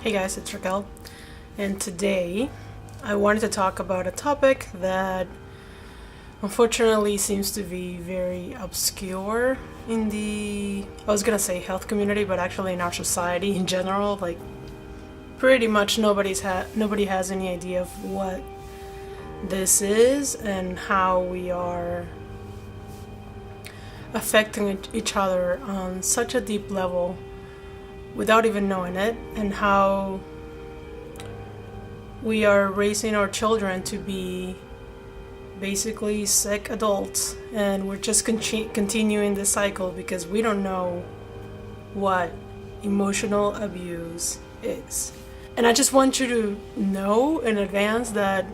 Hey guys, it's Raquel, and today I wanted to talk about a topic that unfortunately seems to be very obscure in I was gonna say health community, but actually in our society in general. Like, pretty much nobody has any idea of what this is and how we are affecting each other on such a deep level without even knowing it, and how we are raising our children to be basically sick adults, and we're just continuing the cycle because we don't know what emotional abuse is. And I just want you to know in advance that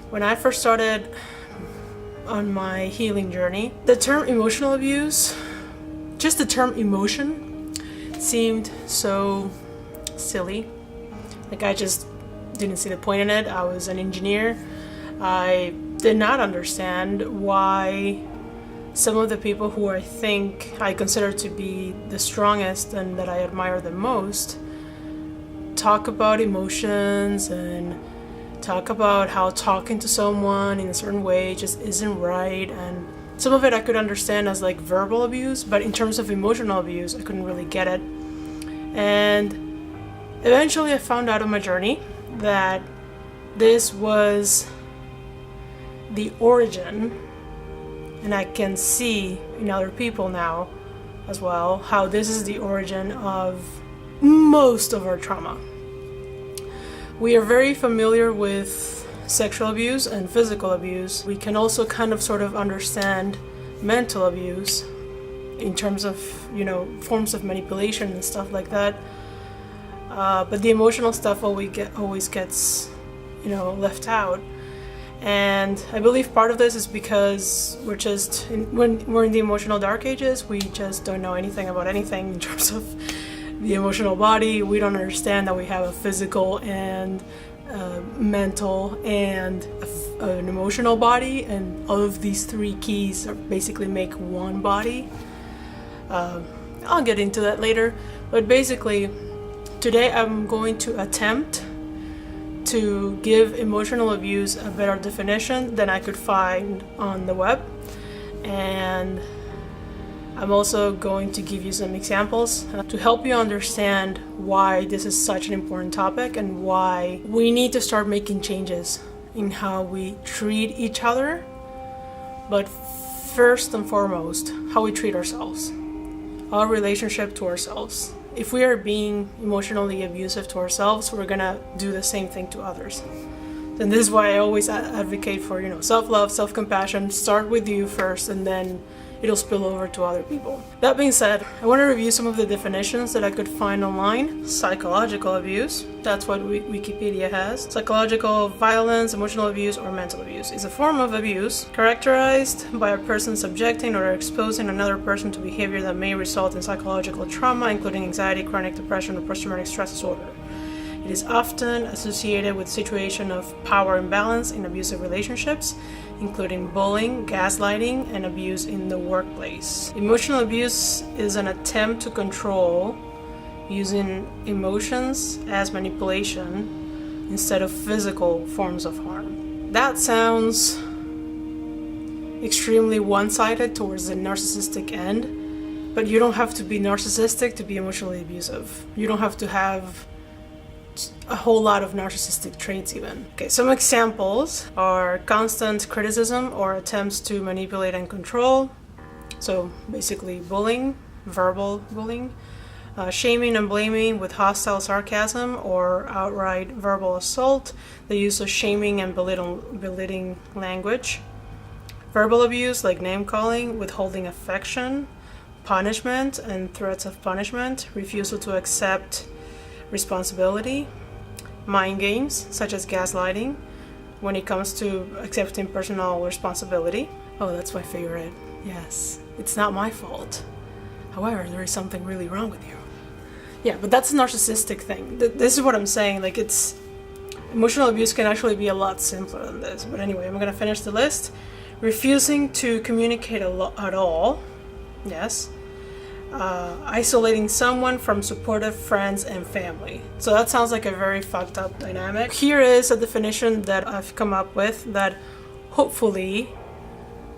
when I first started on my healing journey, the term emotional abuse, just the term emotion, seemed so silly. Like, I just didn't see the point in it. I was an engineer. I did not understand why some of the people who I think I consider to be the strongest and that I admire the most talk about emotions and talk about how talking to someone in a certain way just isn't right. And some of it I could understand as like verbal abuse, but in terms of emotional abuse, I couldn't really get it. And eventually I found out on my journey that this was the origin, and I can see in other people now as well how this is the origin of most of our trauma. We are very familiar with sexual abuse and physical abuse. We can also kind of sort of understand mental abuse in terms of, forms of manipulation and stuff like that. But the emotional stuff always gets, left out. And I believe part of this is because when we're in the emotional dark ages, we just don't know anything about anything in terms of the emotional body. We don't understand that we have a physical and mental and an emotional body, and all of these three keys basically make one body. I'll get into that later, but basically today I'm going to attempt to give emotional abuse a better definition than I could find on the web, and I'm also going to give you some examples to help you understand why this is such an important topic and why we need to start making changes in how we treat each other, but first and foremost, how we treat ourselves, our relationship to ourselves. If we are being emotionally abusive to ourselves, we're gonna do the same thing to others. And this is why I always advocate for, self-love, self-compassion. Start with you first, and then it'll spill over to other people. That being said, I want to review some of the definitions that I could find online. Psychological abuse, that's what Wikipedia has. Psychological violence, emotional abuse, or mental abuse is a form of abuse characterized by a person subjecting or exposing another person to behavior that may result in psychological trauma, including anxiety, chronic depression, or post-traumatic stress disorder. It is often associated with situations of power imbalance in abusive relationships, including bullying, gaslighting, and abuse in the workplace. Emotional abuse is an attempt to control using emotions as manipulation instead of physical forms of harm. That sounds extremely one-sided towards the narcissistic end, but you don't have to be narcissistic to be emotionally abusive. You don't have to have a whole lot of narcissistic traits even. Okay, some examples are constant criticism or attempts to manipulate and control. So basically bullying, verbal bullying, shaming and blaming with hostile sarcasm or outright verbal assault, the use of shaming and belittling language, verbal abuse like name calling, withholding affection, punishment and threats of punishment, refusal to accept responsibility, mind games such as gaslighting when it comes to accepting personal responsibility. Oh, that's my favorite. Yes, it's not my fault. However, there is something really wrong with you. Yeah, but that's a narcissistic thing. This is what I'm saying. Like, emotional abuse can actually be a lot simpler than this. But anyway, I'm gonna finish the list. Refusing to communicate at all. Yes. isolating someone from supportive friends and family. So that sounds like a very fucked up dynamic. Here is a definition that I've come up with that hopefully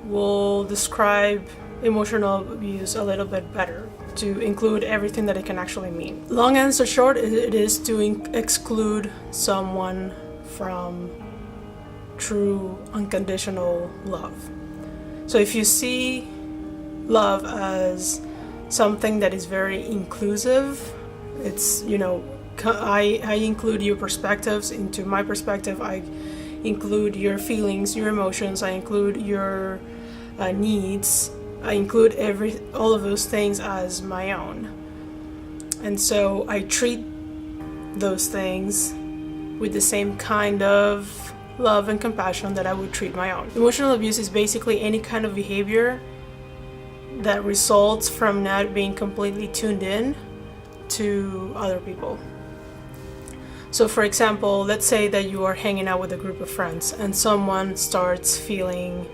will describe emotional abuse a little bit better, to include everything that it can actually mean. Long answer short, it is to exclude someone from true unconditional love. So if you see love as something that is very inclusive, it's, I include your perspectives into my perspective, I include your feelings, your emotions, I include your needs, I include all of those things as my own. And so I treat those things with the same kind of love and compassion that I would treat my own. Emotional abuse is basically any kind of behavior that results from not being completely tuned in to other people. So for example, let's say that you are hanging out with a group of friends and someone starts feeling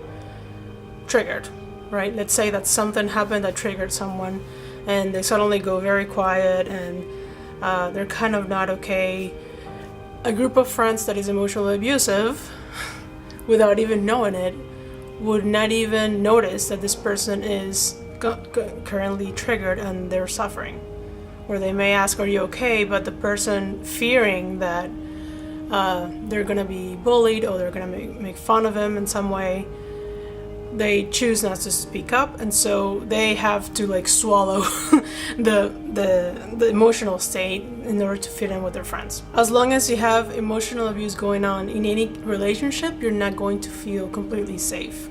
triggered, right? Let's say that something happened that triggered someone and they suddenly go very quiet and they're kind of not okay. A group of friends that is emotionally abusive, without even knowing it, would not even notice that this person is currently triggered and they're suffering. Or they may ask, are you okay? But the person, fearing that they're gonna be bullied or they're gonna make fun of him in some way, they choose not to speak up, and so they have to swallow the emotional state in order to fit in with their friends. As long as you have emotional abuse going on in any relationship, you're not going to feel completely safe.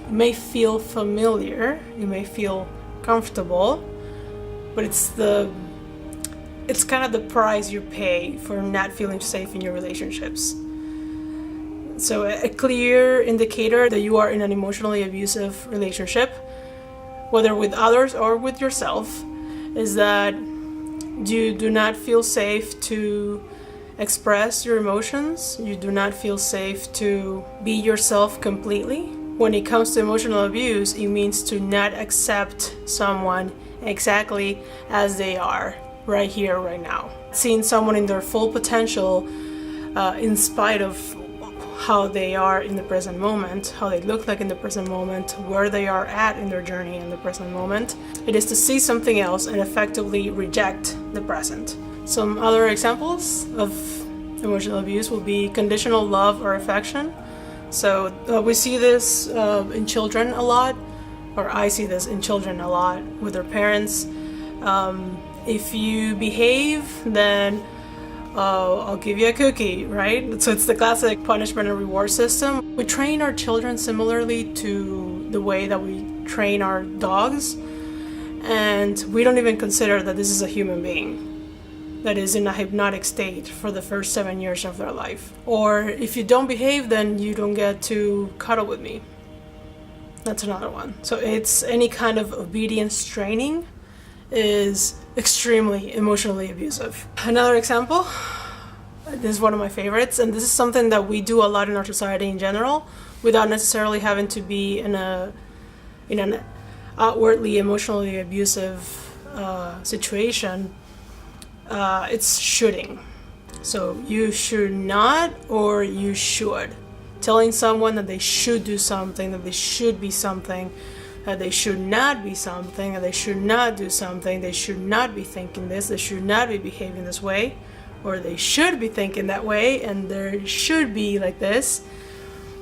You may feel familiar, you may feel comfortable, but it's kind of the price you pay for not feeling safe in your relationships. So a clear indicator that you are in an emotionally abusive relationship, whether with others or with yourself, is that you do not feel safe to express your emotions. You do not feel safe to be yourself completely. When it comes to emotional abuse, it means to not accept someone exactly as they are, right here, right now. Seeing someone in their full potential, in spite of how they are in the present moment, how they look like in the present moment, where they are at in their journey in the present moment. It is to see something else and effectively reject the present. Some other examples of emotional abuse will be conditional love or affection. So we see this in children a lot, or I see this in children a lot with their parents. If you behave, then I'll give you a cookie, right? So it's the classic punishment and reward system. We train our children similarly to the way that we train our dogs, and we don't even consider that this is a human being that is in a hypnotic state for the first 7 years of their life. Or if you don't behave, then you don't get to cuddle with me. That's another one. So it's any kind of obedience training is extremely emotionally abusive. Another example, this is one of my favorites, and this is something that we do a lot in our society in general, without necessarily having to be in an outwardly emotionally abusive situation. It's shoulding. So you should not, or you should. Telling someone that they should do something, that they should be something, that they should not be something, that they should not do something, they should not be thinking this, they should not be behaving this way, or they should be thinking that way, and there should be like this.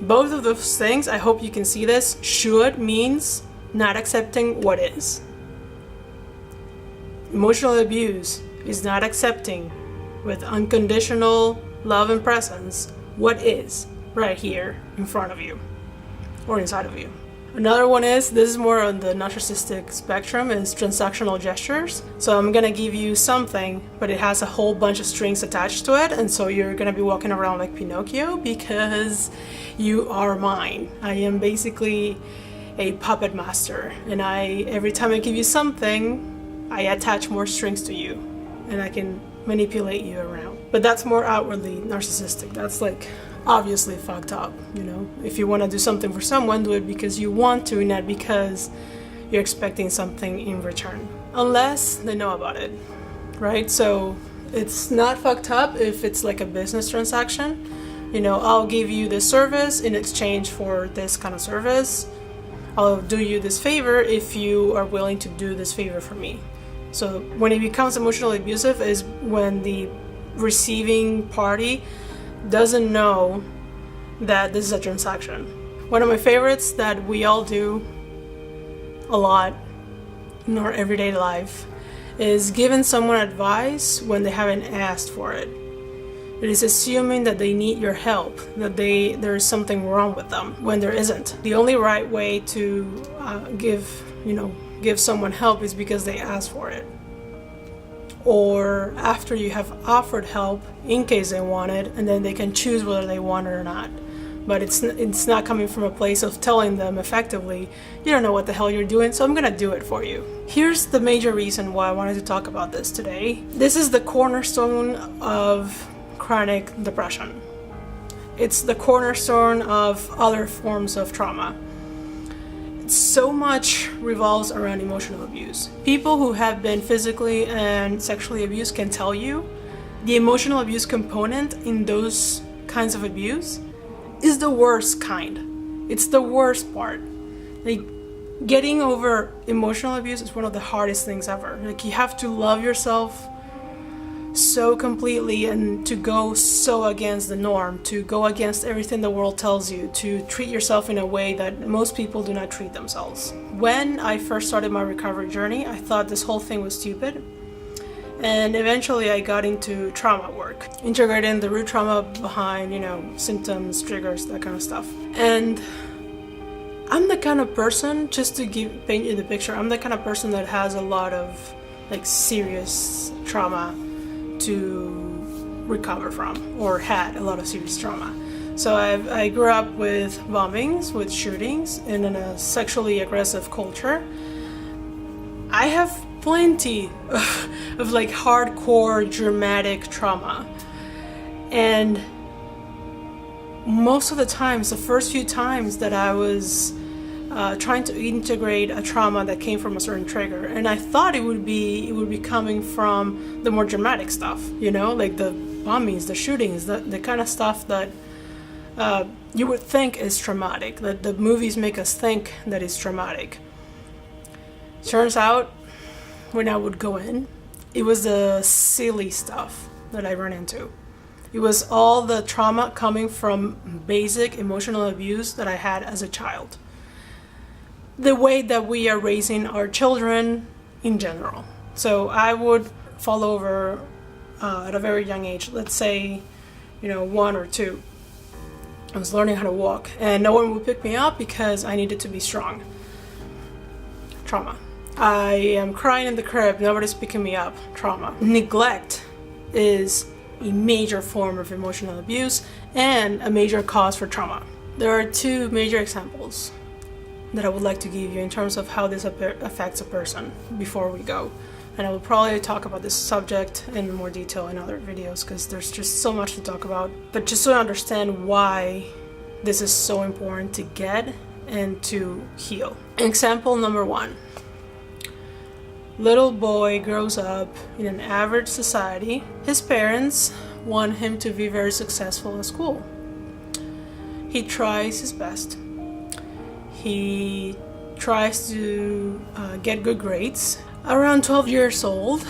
Both of those things, I hope you can see this, should means not accepting what is. Emotional abuse is not accepting with unconditional love and presence what is right here in front of you or inside of you. Another one is, this is more on the narcissistic spectrum, is transactional gestures. So I'm gonna give you something, but it has a whole bunch of strings attached to it, and so you're gonna be walking around like Pinocchio because you are mine. I am basically a puppet master, and every time I give you something, I attach more strings to you, and I can manipulate you around. But that's more outwardly narcissistic. That's like obviously fucked up, you know? If you want to do something for someone, do it because you want to, not because you're expecting something in return. unless they know about it, right? So it's not fucked up if it's like a business transaction. You know, I'll give you this service in exchange for this kind of service. I'll do you this favor if you are willing to do this favor for me. So when it becomes emotionally abusive is when the receiving party doesn't know that this is a transaction. One of my favorites that we all do a lot in our everyday life is giving someone advice when they haven't asked for it. It is assuming that they need your help, that there is something wrong with them when there isn't. The only right way to give someone help is because they ask for it, or after you have offered help in case they want it, and then they can choose whether they want it or not. But it's not coming from a place of telling them effectively, you don't know what the hell you're doing, so I'm gonna do it for you. Here's the major reason why I wanted to talk about this today. This is the cornerstone of chronic depression. It's the cornerstone of other forms of trauma. So much revolves around emotional abuse. People who have been physically and sexually abused can tell you the emotional abuse component in those kinds of abuse is the worst kind. It's the worst part. Like, getting over emotional abuse is one of the hardest things ever. Like, you have to love yourself so completely and to go so against the norm, to go against everything the world tells you, to treat yourself in a way that most people do not treat themselves. When I first started my recovery journey, I thought this whole thing was stupid. And eventually I got into trauma work, integrating the root trauma behind, symptoms, triggers, that kind of stuff. And I'm the kind of person, just to paint you the picture, I'm the kind of person that has a lot of serious trauma to recover from, or had a lot of serious trauma. So I grew up with bombings, with shootings, and in a sexually aggressive culture. I have plenty of hardcore dramatic trauma, and most of the times, the first few times that I was trying to integrate a trauma that came from a certain trigger, and I thought it would be coming from the more dramatic stuff, like the bombings, the shootings, the kind of stuff that you would think is traumatic, that the movies make us think that is traumatic. Turns out, when I would go in, it was the silly stuff that I ran into. It was all the trauma coming from basic emotional abuse that I had as a child. The way that we are raising our children in general. So I would fall over at a very young age, let's say, 1 or 2. I was learning how to walk, and no one would pick me up because I needed to be strong. Trauma. I am crying in the crib, nobody's picking me up. Trauma. Neglect is a major form of emotional abuse and a major cause for trauma. There are 2 major examples that I would like to give you in terms of how this affects a person before we go. And I will probably talk about this subject in more detail in other videos because there's just so much to talk about. But just so you understand why this is so important to get and to heal. Example number 1. Little boy grows up in an average society. His parents want him to be very successful at school. He tries his best. He tries to get good grades. Around 12 years old,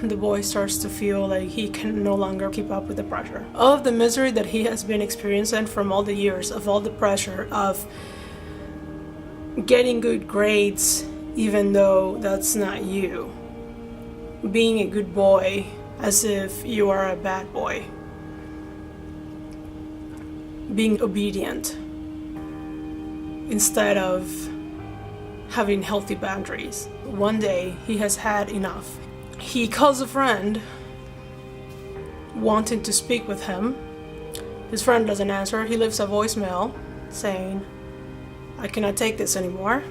the boy starts to feel like he can no longer keep up with the pressure. All of the misery that he has been experiencing from all the years of all the pressure of getting good grades, even though that's not you. Being a good boy as if you are a bad boy. Being obedient instead of having healthy boundaries. One day he has had enough. He calls a friend wanting to speak with him. His friend doesn't answer. He leaves a voicemail saying, "I cannot take this anymore.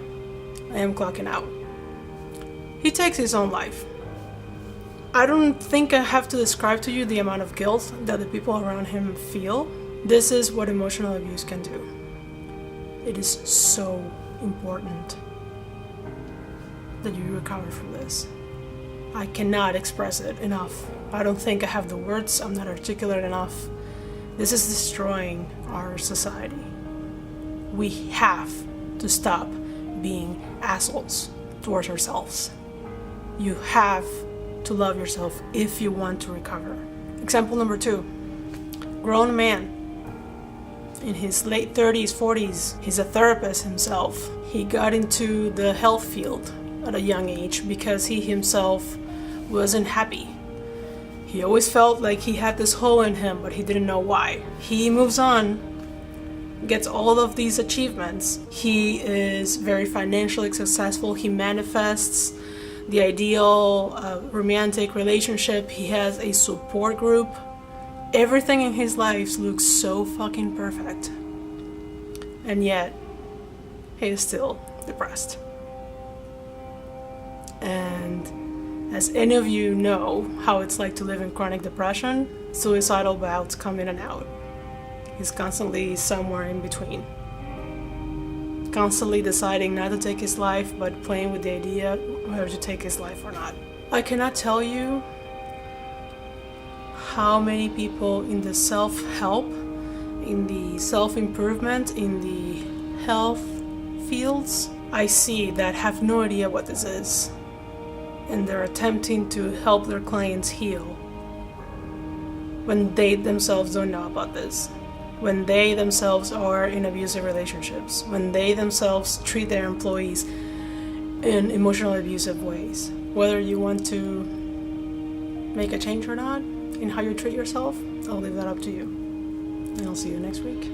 I am clocking out." He takes his own life. I don't think I have to describe to you the amount of guilt that the people around him feel. This is what emotional abuse can do. It is so important that you recover from this. I cannot express it enough. I don't think I have the words. I'm not articulate enough. This is destroying our society. We have to stop being assholes towards ourselves. You have to love yourself if you want to recover. Example number 2. Grown man. In his late 30s, 40s, he's a therapist himself. He got into the health field at a young age because he himself wasn't happy. He always felt like he had this hole in him, but he didn't know why. He moves on, gets all of these achievements. He is very financially successful. He manifests the ideal romantic relationship. He has a support group. Everything in his life looks so fucking perfect. And yet, he is still depressed. And as any of you know how it's like to live in chronic depression, suicidal bouts come in and out. He's constantly somewhere in between. Constantly deciding not to take his life, but playing with the idea whether to take his life or not. I cannot tell you how many people in the self-help, in the self-improvement, in the health fields I see that have no idea what this is. And they're attempting to help their clients heal when they themselves don't know about this. When they themselves are in abusive relationships, when they themselves treat their employees in emotionally abusive ways. Whether you want to make a change or not in how you treat yourself, I'll leave that up to you. And I'll see you next week.